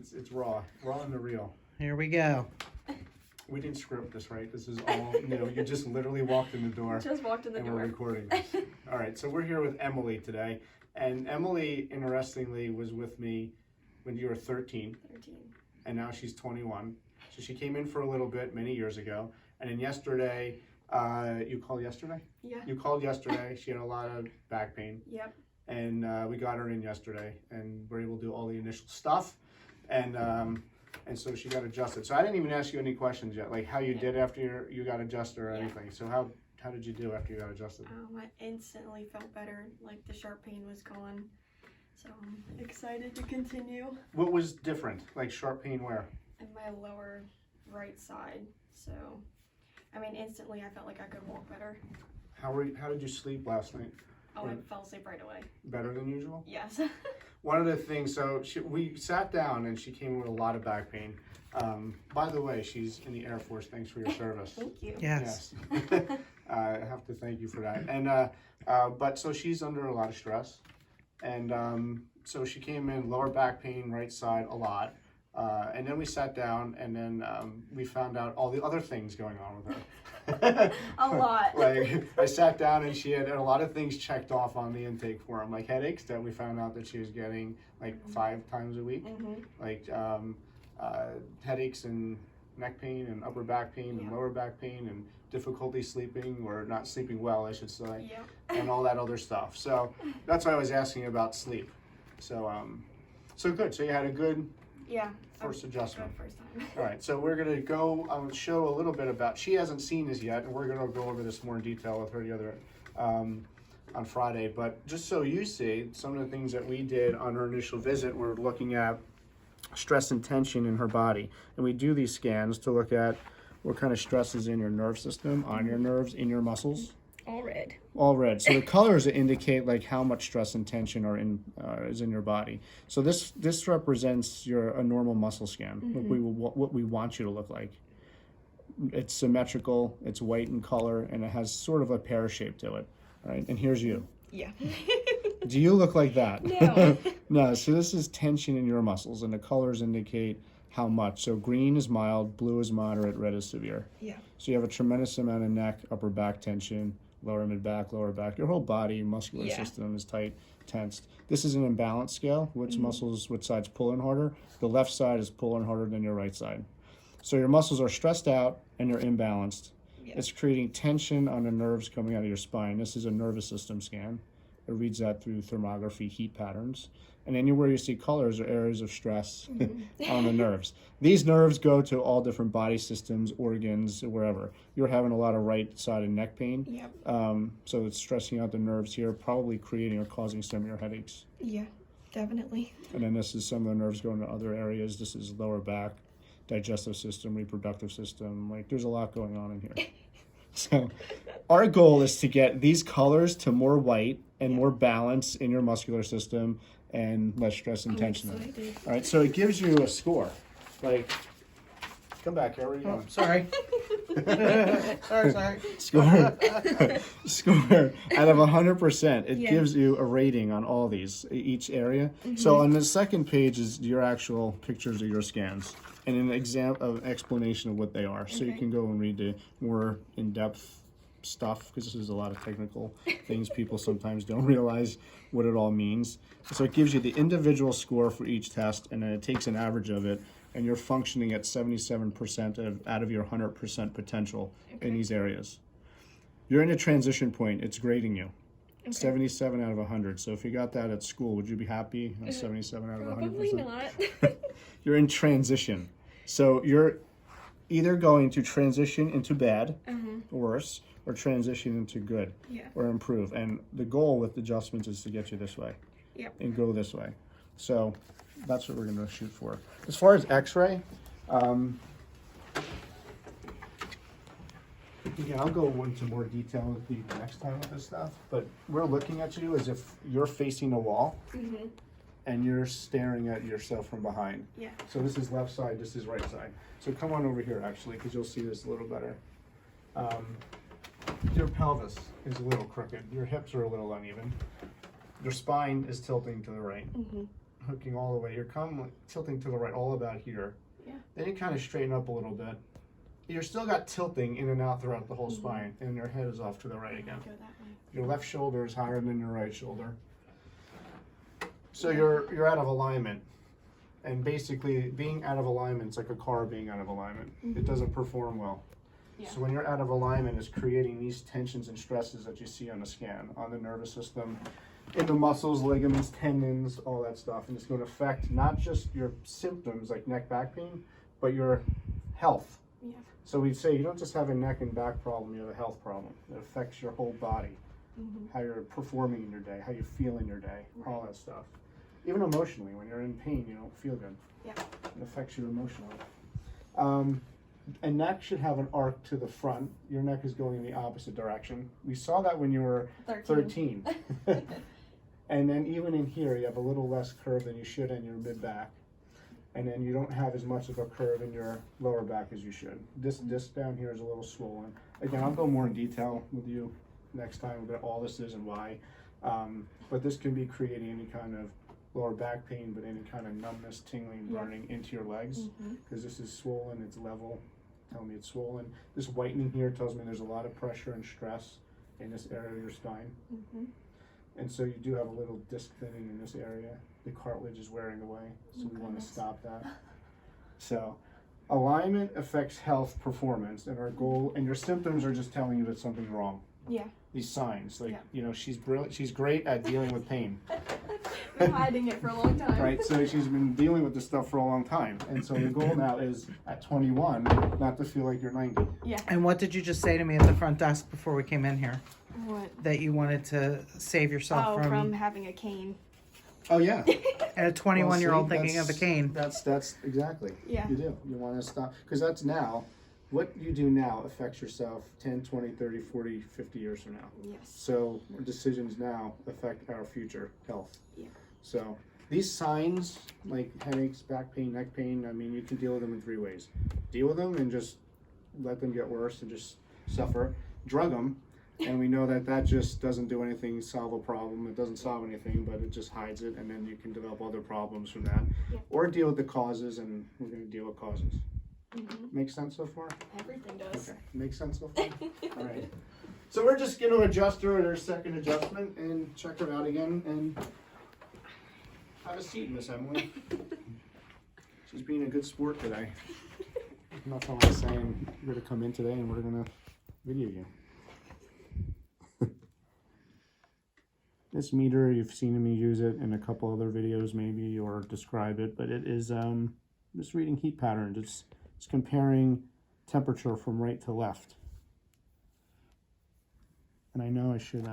It's raw and the real. Here we go. We didn't script this, right? This is all, you just literally walked in the door. Just walked in the door. And we're recording this. All right, so we're here with Emily today. And Emily, interestingly, was with me when you were 13. And now she's 21. So she came in for a little bit many years ago. And then yesterday, you called yesterday? Yeah. You called yesterday. She had a lot of back pain. Yep. And we got her in yesterday. And we're able to do all the initial stuff. And so she got adjusted. So I didn't even ask you any questions yet, like how you did after you got adjusted or anything. So how did you do after you got adjusted? I instantly felt better. Like the sharp pain was gone. So I'm excited to continue. What was different? Like sharp pain where? In my lower right side. So, I mean, instantly I felt like I could walk better. How did you sleep last night? Oh, I fell asleep right away. Better than usual? Yes. One of the things, so we sat down and she came with a lot of back pain. By the way, she's in the Air Force. Thanks for your service. Thank you. Yes. I have to thank you for that. And but so she's under a lot of stress, and so she came in lower back pain, right side a lot. And then we sat down, and then we found out all the other things going on with her. A lot. Like I sat down and she had a lot of things checked off on the intake form, like headaches that we found out that she was getting like 5 times a week, like headaches and neck pain and upper back pain and lower back pain and difficulty sleeping or not sleeping well, I should say, and all that other stuff. So that's why I was asking about sleep. So so good. So you had a good first adjustment. First time. All right, so we're gonna go show a little bit about. She hasn't seen this yet, and we're gonna go over this more in detail with her the other on Friday. But just so you see, some of the things that we did on her initial visit, we're looking at stress and tension in her body, and we do these scans to look at what kind of stress is in your nerve system, on your nerves, in your muscles. All red. All red. So the colors indicate like how much stress and tension is in your body. So this represents a normal muscle scan. What we want you to look like. It's symmetrical. It's white in color, and it has sort of a pear shape to it. Right. And here's you. Yeah. Do you look like that? No. No. So this is tension in your muscles, and the colors indicate how much. So green is mild, blue is moderate, red is severe. Yeah. So you have a tremendous amount of neck, upper back tension. Lower mid back, lower back. Your whole body, muscular system is tight, tensed. This is an imbalance scale. Which muscles, which side's pulling harder? The left side is pulling harder than your right side. So your muscles are stressed out and you're imbalanced. Yeah. It's creating tension on the nerves coming out of your spine. This is a nervous system scan. It reads that through thermography heat patterns. And anywhere you see colors are areas of stress on the nerves. These nerves go to all different body systems, organs, wherever. You're having a lot of right-sided neck pain. Yep. So it's stressing out the nerves here, probably creating or causing some of your headaches. Yeah, definitely. And then this is some of the nerves going to other areas. This is lower back, digestive system, reproductive system. Like there's a lot going on in here. So our goal is to get these colors to more white and more balance in your muscular system and less stress and tension. All right, so it gives you a score. Like, come back here. Where are you going? Sorry. sorry. Score out of 100%. It gives you a rating on all these, each area. So on the second page is your actual pictures of your scans and an explanation of what they are. So you can go and read the more in-depth stuff because this is a lot of technical things people sometimes don't realize what it all means. So it gives you the individual score for each test, and then it takes an average of it, and you're functioning at 77% out of your 100% potential in these areas. You're in a transition point. It's grading you. 77 out of 100. So if you got that at school, would you be happy on 77 out of 100%? Probably not. You're in transition. So you're either going to transition into bad, worse, or transition into good, or improve. And the goal with adjustments is to get you this way and go this way. So that's what we're going to shoot for. As far as x-ray, I'll go into more detail with you next time with this stuff, but we're looking at you as if you're facing a wall and you're staring at yourself from behind. Yeah. So this is left side, this is right side. So come on over here actually, because you'll see this a little better. Your pelvis is a little crooked. Your hips are a little uneven. Your spine is tilting to the right. hooking all the way. You're tilting to the right, all about here. Yeah. Then you kind of straighten up a little bit. You're still got tilting in and out throughout the whole spine, and your head is off to the right again. Go that way. Your left shoulder is higher than your right shoulder. So you're out of alignment. And basically, being out of alignment is like a car being out of alignment. It doesn't perform well. Yeah. So when you're out of alignment, it's creating these tensions and stresses that you see on the scan, on the nervous system, in the muscles, ligaments, tendons, all that stuff. And it's going to affect not just your symptoms like neck, back pain, but your health. Yeah. So we say you don't just have a neck and back problem, you have a health problem. It affects your whole body, how you're performing in your day, how you feel in your day, all that stuff. Even emotionally, when you're in pain, you don't feel good. Yeah. It affects you emotionally. A neck should have an arc to the front. Your neck is going in the opposite direction. We saw that when you were 13. And then even in here, you have a little less curve than you should in your mid-back. And then you don't have as much of a curve in your lower back as you should. This disc down here is a little swollen. Again, I'll go more in detail with you next time about all this is and why. But this can be creating any kind of lower back pain, but any kind of numbness, tingling, burning into your legs. Because this is swollen, it's level. Tell me it's swollen. This whitening here tells me there's a lot of pressure and stress in this area of your spine. And so you do have a little disc thinning in this area. The cartilage is wearing away, so we want to stop that. So alignment affects health, performance, and our goal, and your symptoms are just telling you that something's wrong. Yeah. These signs, like, you know, she's brilliant, she's great at dealing with pain. Been hiding it for a long time. Right, so she's been dealing with this stuff for a long time. And so the goal now is at 21, not to feel like you're 90. Yeah. And what did you just say to me at the front desk before we came in here? What? That you wanted to save yourself from having a cane. Oh yeah. And a 21-year-old Well, see, thinking of a cane. That's exactly. Yeah. You do. You want to stop, because that's now, what you do now affects yourself 10, 20, 30, 40, 50 years from now. Yes. So our decisions now affect our future health. Yeah. So these signs, like headaches, back pain, neck pain, I mean, you can deal with them in 3 ways. Deal with them and just let them get worse and just suffer. Drug them, and we know that that just doesn't do anything, solve a problem. It doesn't solve anything, but it just hides it, and then you can develop other problems from that. Yeah. Or deal with the causes, and we're going to deal with causes. Make sense so far? Everything does. Okay. Makes sense so far? All right. So we're just going to adjust her at her second adjustment and check her out again and have a seat, Miss Emily. She's being a good sport today. Nothing like saying you're going to come in today and we're going to video you. This meter, you've seen me use it in a couple other videos maybe, or describe it, but it is just reading heat patterns. It's comparing temperature from right to left. And I know I should,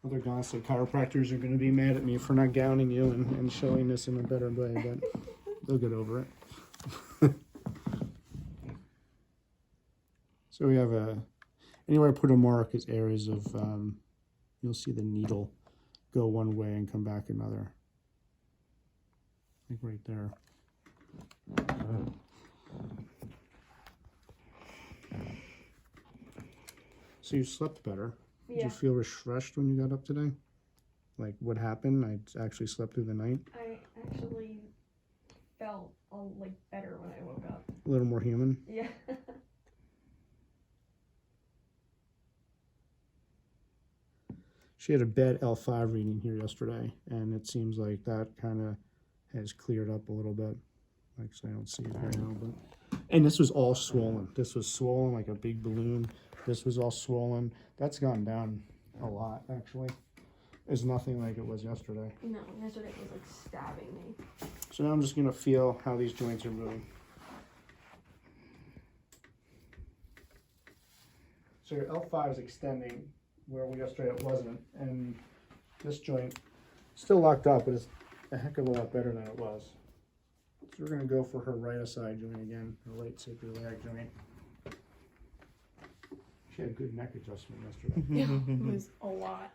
other Gonstead chiropractors are going to be mad at me for not gowning you and showing this in a better way, but they'll get over it. So we have anywhere I put a mark is areas of, you'll see the needle go one way and come back another. Like right there. So you slept better. Did you feel refreshed when you got up today? Like what happened? I actually slept through the night. I actually felt like better when I woke up. A little more human. Yeah. She had a bad L5 reading here yesterday, and it seems like that kind of has cleared up a little bit. Actually, I don't see it right now, but and this was all swollen. This was swollen like a big balloon. This was all swollen. That's gone down a lot, actually. It's nothing like it was yesterday. No, yesterday it was like stabbing me. So now I'm just going to feel how these joints are moving. So your L5 is extending where yesterday it wasn't, and this joint still locked up, but it's a heck of a lot better than it was. So we're going to go for her right side joint again, her right sacroiliac joint. She had a good neck adjustment yesterday. Yeah, it was a lot.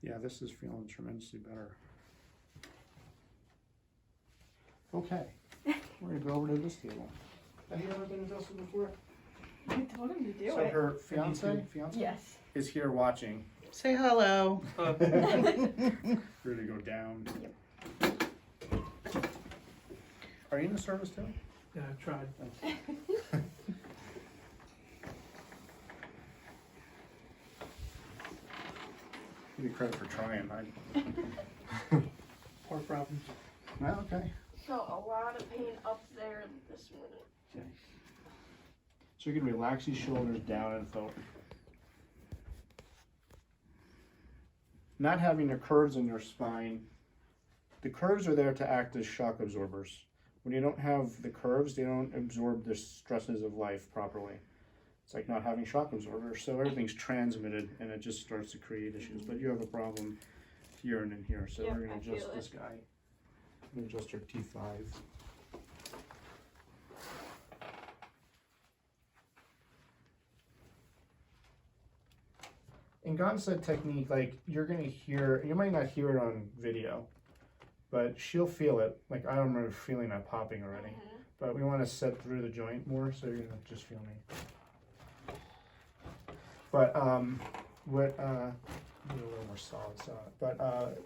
Yeah, this is feeling tremendously better. Okay, we're going to go over to this table. Have you ever been adjusted before? I told him to do So it. her fiance Yes. is here watching. Say hello. We're gonna go down. Are you in the service too? Yeah, I've tried. Give you credit for trying. Heart problems. Well, okay. So a lot of pain up there this morning. Okay. So you can relax these shoulders down and forward. Not having the curves in your spine. The curves are there to act as shock absorbers. When you don't have the curves, they don't absorb the stresses of life properly. It's like not having shock absorbers, so everything's transmitted and it just starts to create issues. But you have a problem here and in here, so Yep, we're gonna I feel adjust it. this guy. I'm gonna adjust our T5. In Gonstead technique, like you're gonna hear, you might not hear it on video, but she'll feel it. Like I don't remember feeling that popping already, but we want to set through the joint more, so you're gonna just feel me. But what a little more solid side. But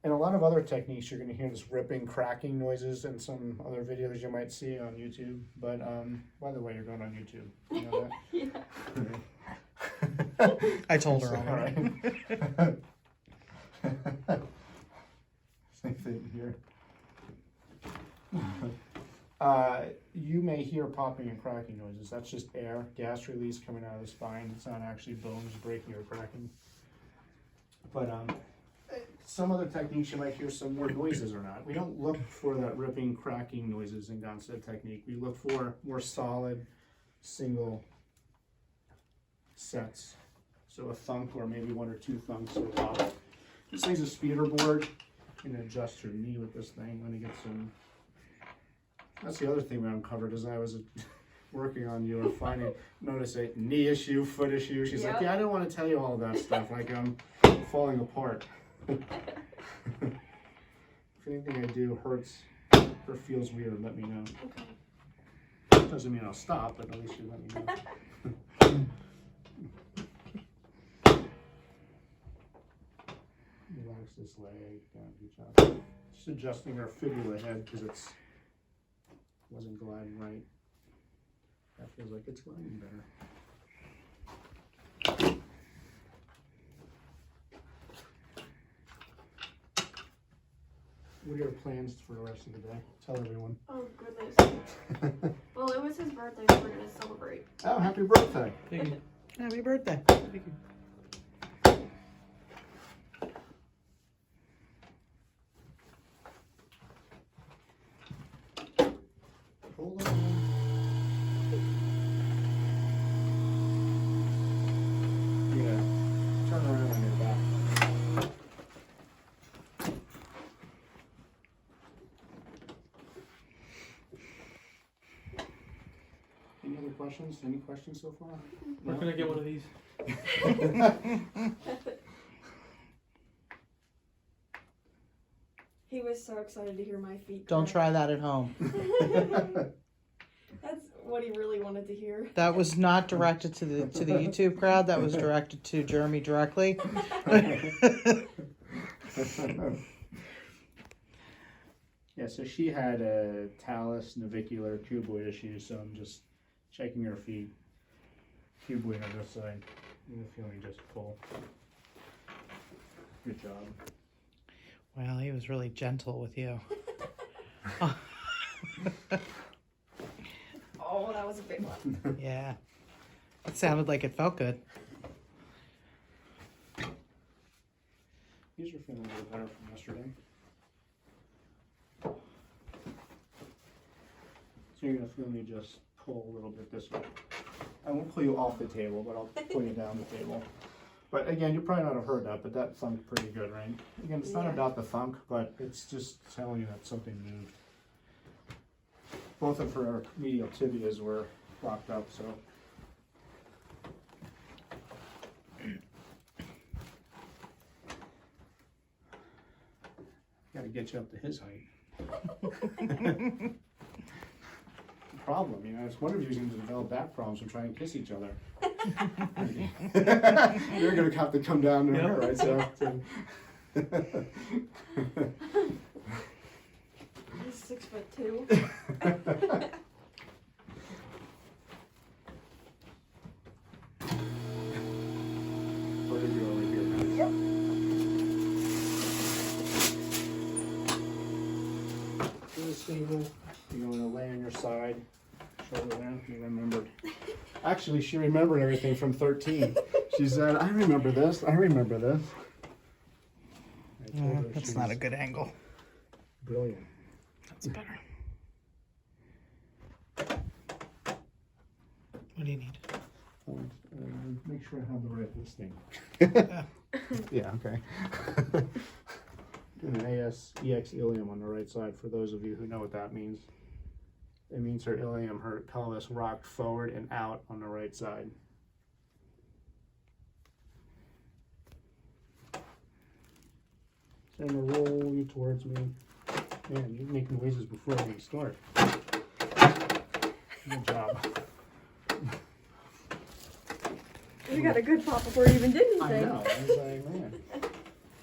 in a lot of other techniques, you're gonna hear this ripping, cracking noises in some other videos you might see on YouTube. But by the way, you're going on YouTube. You know that? Yeah. I told her All already. right. Same thing here. You may hear popping and cracking noises. That's just air, gas release coming out of the spine. It's not actually bones breaking or cracking. But some other techniques you might hear some more noises or not. We don't look for that ripping, cracking noises in Gonstead technique. We look for more solid, single sets. So a thunk or maybe one or two thunks or pop. This thing's a speeder board. You can adjust your knee with this thing when you get some. That's the other thing we uncovered as I was working on you or finding, notice a knee issue, foot issue. She's like, Yep. yeah, I didn't want to tell you all that stuff. Like I'm falling apart. If anything I do hurts or feels weird, let me know. Okay. Doesn't mean I'll stop, but at least you let me know. Relax this leg down to each other. Just adjusting our fibula head because it's wasn't gliding right. That feels like it's gliding better. What are your plans for the rest of the day? Tell everyone. Oh goodness. Well, it was his birthday, so we're gonna celebrate. Oh, happy birthday! Thank you. Happy birthday. Thank you. Hold on. Yeah. Turn around on your back. Any other questions? Any questions so far? Where can I get one of these? He was so excited to hear my feet. Don't crack. try that at home. That's what he really wanted to hear. That was not directed to the YouTube crowd. That was directed to Jeremy directly. Yeah, so she had a talus, navicular, cuboid issue, so I'm just checking her feet. Cuboid on this side. And the feeling just pull. Good job. Well, he was really gentle with you. Oh, that was a big one. Yeah. It sounded like it felt good. These are feeling a little better from yesterday. So you're going to feel me just pull a little bit this way. I won't pull you off the table, but I'll pull you down the table. But again, you probably not have heard that, but that thunked pretty good, right? Again, it's not Yeah. about the thunk, but it's just telling you that something moved. Both of her medial tibias were locked up, so. Got to get you up to his height. problem. You know, it's one of you is going to develop back problems and try and kiss each other. You're going to have to come down to her, right? So. He's 6'2". What are you over here now? Yep. This stable. You're going to lay on your side, shoulder down. You remembered. Actually, she remembered everything from 13. She said, "I remember this. I remember this." I told her That's she not was a good angle. brilliant. That's better. What do you need? Make sure I have the right listing. Yeah, okay. An EX ilium on the right side, for those of you who know what that means. It means her ilium, her pelvis, rocked forward and out on the right side. So I'm going to roll you towards me. Man, you make noises before I even start. Good job. You got a good pop before you even did anything. I know. I was like, man,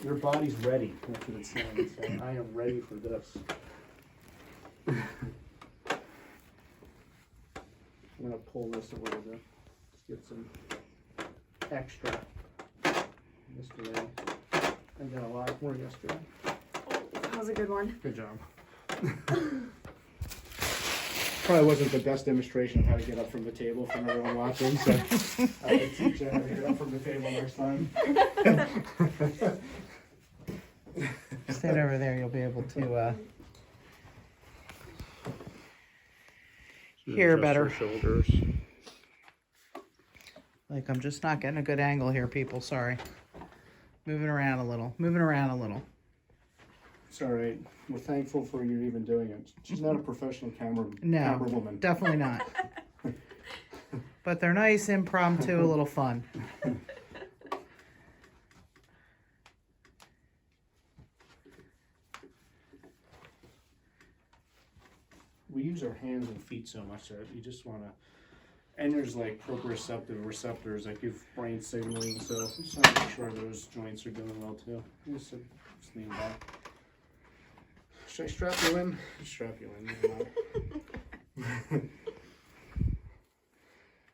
your body's ready. That's what it's saying. It's saying, I am ready for this. I'm going to pull this a little bit. Just get some extra. Yesterday, I got a lot more yesterday. That was a good one. Good job. Probably wasn't the best demonstration of how to get up from the table from everyone watching, so I will teach you how to get up from the table next time. Stand over there, you'll be able to hear Adjust better. your shoulders. Like, I'm just not getting a good angle here, people. Sorry. Moving around a little. Moving around a little. It's all right. We're thankful for you even doing it. She's not a professional camera No, woman. definitely not. But they're nice, impromptu, a little fun. We use our hands and feet so much that you just want to. And there's like proprioceptive receptors that give brain signaling, so just want to make sure those joints are doing well too. Just lean back. Should I strap you in? Strap you in.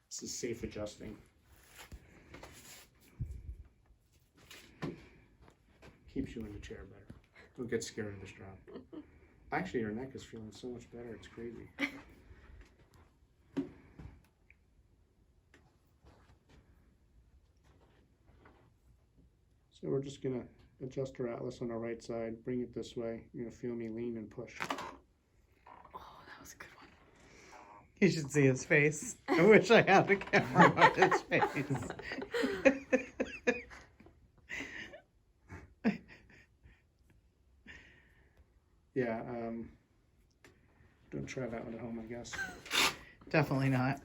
This is safe adjusting. Keeps you in the chair better. Don't get scared of the strap. Actually, your neck is feeling so much better. It's crazy. So we're just gonna adjust our atlas on our right side, bring it this way. You're gonna feel me lean and push. Oh, that was a good one. You should see his face. I wish I had a camera on his face. Yeah, don't try that one at home, I guess. Definitely not.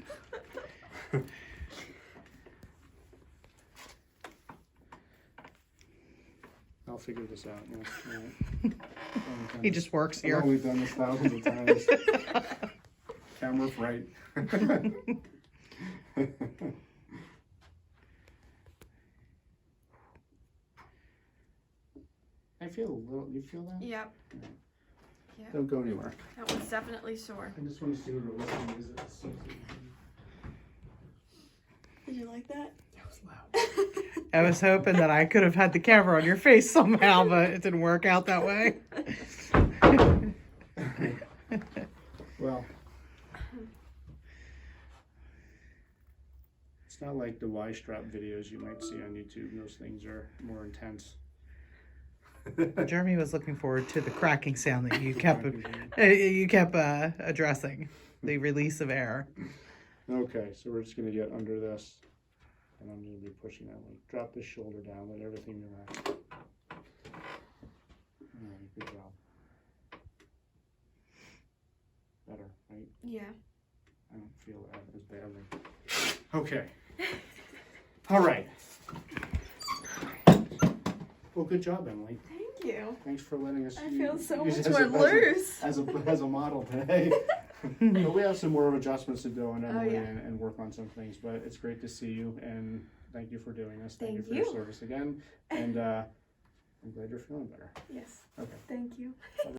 I'll figure this out. Yeah. He just works I know here. we've done this thousands of times. Camera right. I feel a little. You feel that? Yep. Yep. Don't go anywhere. That one's definitely sore. I just want to see what the listening is. Did you like that? That was loud. I was hoping that I could have had the camera on your face somehow, but it didn't work out that way. Well, it's not like the Y-strap videos you might see on YouTube. Those things are more intense. Jeremy was looking forward to the cracking sound that you kept addressing, the release of air. Okay, so we're just going to get under this, and I'm going to be pushing that one. Drop the shoulder down, let everything relax. Alright, good job. Better, right? Yeah. I don't feel that as badly. Okay. All right. Well, good job, Emily. Thank you. Thanks for letting us. I feel so use much it more loose. as a model today. But we have some more adjustments to do on Emily yeah. and work on some things. But it's great to see you, and thank you for doing this. Thank you Thank for you. your service again. And I'm glad you're feeling better. Yes.